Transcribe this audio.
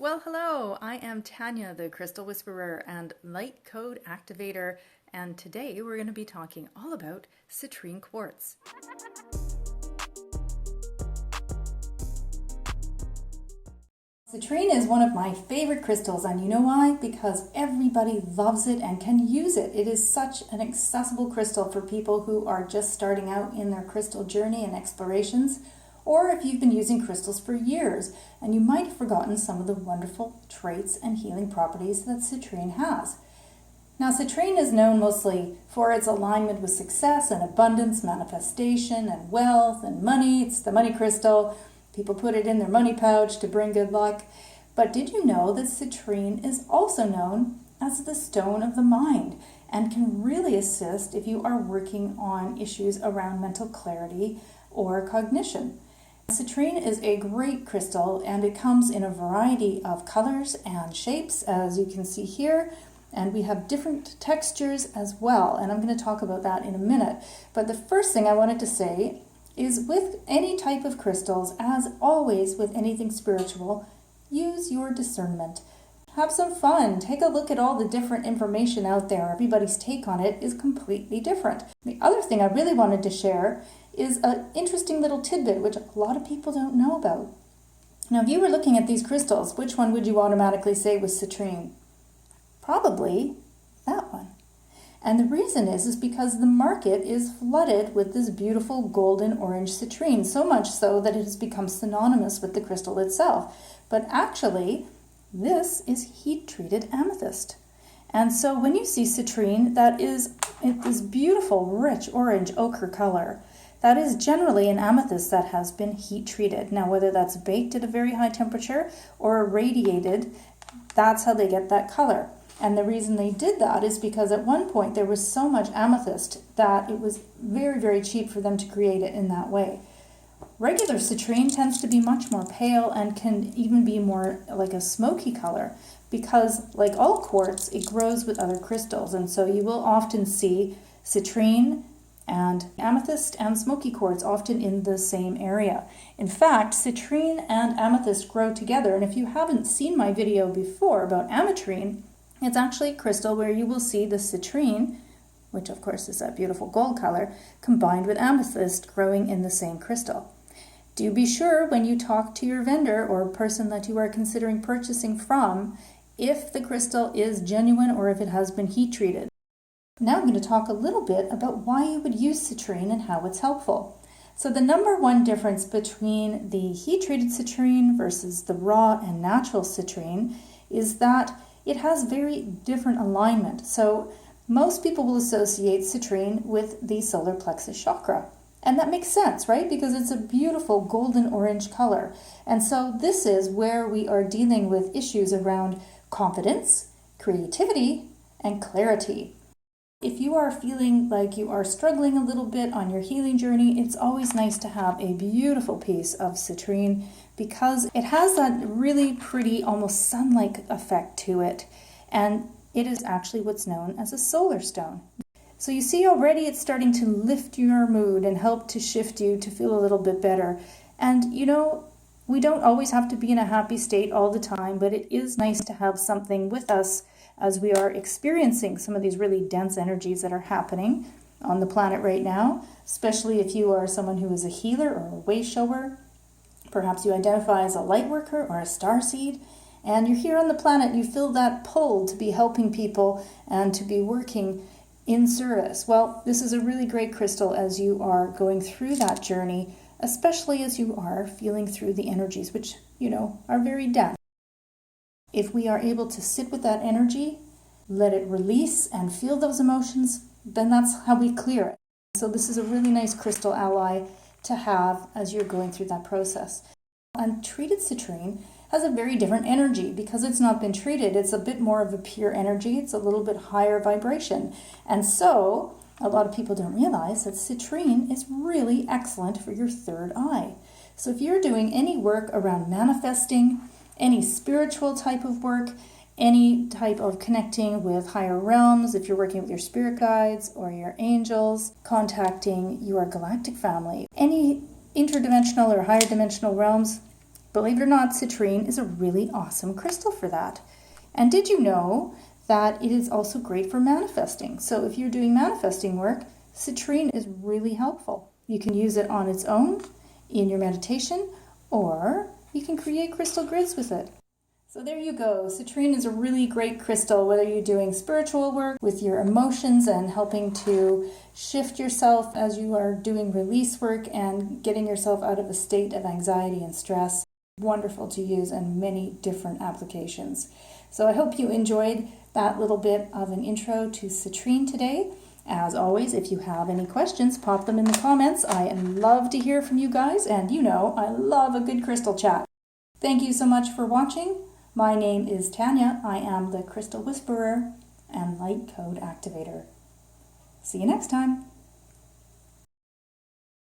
Well, hello, I am Tanya, the Crystal Whisperer and Light Code Activator, and today we're going to be talking all about Citrine Quartz. Citrine is one of my favorite crystals, and you know why? Because everybody loves it and can use it. It is such an accessible crystal for people who are just starting out in their crystal journey and explorations, or if you've been using crystals for years and you might have forgotten some of the wonderful traits and healing properties that citrine has. Now, citrine is known mostly for its alignment with success and abundance, manifestation and wealth and money. It's the money crystal. People put it in their money pouch to bring good luck. But did you know that citrine is also known as the stone of the mind and can really assist if you are working on issues around mental clarity or cognition? Citrine is a great crystal, and it comes in a variety of colors and shapes, as you can see here, and we have different textures as well, and I'm going to talk about that in a minute. But the first thing I wanted to say is, with any type of crystals, as always with anything spiritual, use your discernment. Have some fun. Take a look at all the different information out there. Everybody's take on it is completely different. The other thing I really wanted to share is an interesting little tidbit which a lot of people don't know about. Now, if you were looking at these crystals, which one would you automatically say was citrine? Probably that one. And the reason is because the market is flooded with this beautiful golden orange citrine, so much so that it has become synonymous with the crystal itself. But actually, this is heat-treated amethyst. And so when you see citrine, that is this beautiful, rich orange ochre color. That is generally an amethyst that has been heat-treated. Now, whether that's baked at a very high temperature or irradiated, that's how they get that color. And the reason they did that is because at one point there was so much amethyst that it was very, very cheap for them to create it in that way. Regular citrine tends to be much more pale and can even be more like a smoky color because, like all quartz, it grows with other crystals. And so you will often see citrine and amethyst and smoky quartz often in the same area. In fact, citrine and amethyst grow together. And if you haven't seen my video before about ametrine, it's actually a crystal where you will see the citrine, which of course is that beautiful gold color, combined with amethyst growing in the same crystal. Do be sure when you talk to your vendor or person that you are considering purchasing from if the crystal is genuine or if it has been heat treated. Now I'm going to talk a little bit about why you would use citrine and how it's helpful. So the number one difference between the heat-treated citrine versus the raw and natural citrine is that it has very different alignment. So most people will associate citrine with the solar plexus chakra. And that makes sense, right? Because it's a beautiful golden orange color. And so this is where we are dealing with issues around confidence, creativity, and clarity. If you are feeling like you are struggling a little bit on your healing journey, it's always nice to have a beautiful piece of citrine because it has that really pretty, almost sun-like effect to it. And it is actually what's known as a solar stone. So you see already it's starting to lift your mood and help to shift you to feel a little bit better. And you know, we don't always have to be in a happy state all the time, but it is nice to have something with us as we are experiencing some of these really dense energies that are happening on the planet right now, especially if you are someone who is a healer or a wayshower. Perhaps you identify as a lightworker or a starseed, and you're here on the planet and you feel that pull to be helping people and to be working in service. Well, this is a really great crystal as you are going through that journey, especially as you are feeling through the energies, which, you know, are very dense. If we are able to sit with that energy, let it release and feel those emotions, then that's how we clear it. So this is a really nice crystal ally to have as you're going through that process. Untreated citrine has a very different energy because it's not been treated. It's a bit more of a pure energy. It's a little bit higher vibration. And so a lot of people don't realize that citrine is really excellent for your third eye. So if you're doing any work around manifesting, any spiritual type of work, any type of connecting with higher realms, if you're working with your spirit guides or your angels, contacting your galactic family, any interdimensional or higher dimensional realms, Believe it or not, citrine is a really awesome crystal for that. And did you know that it is also great for manifesting? So if you're doing manifesting work, citrine is really helpful. You can use it on its own in your meditation, or you can create crystal grids with it. So there you go. Citrine is a really great crystal, whether you're doing spiritual work with your emotions and helping to shift yourself as you are doing release work and getting yourself out of a state of anxiety and stress. Wonderful to use in many different applications. So I hope you enjoyed that little bit of an intro to citrine today. As always, if you have any questions, pop them in the comments. I love to hear from you guys, and you know I love a good crystal chat. Thank you so much for watching. My name is Tanya. I am the Crystal Whisperer and Light Code Activator. See you next time.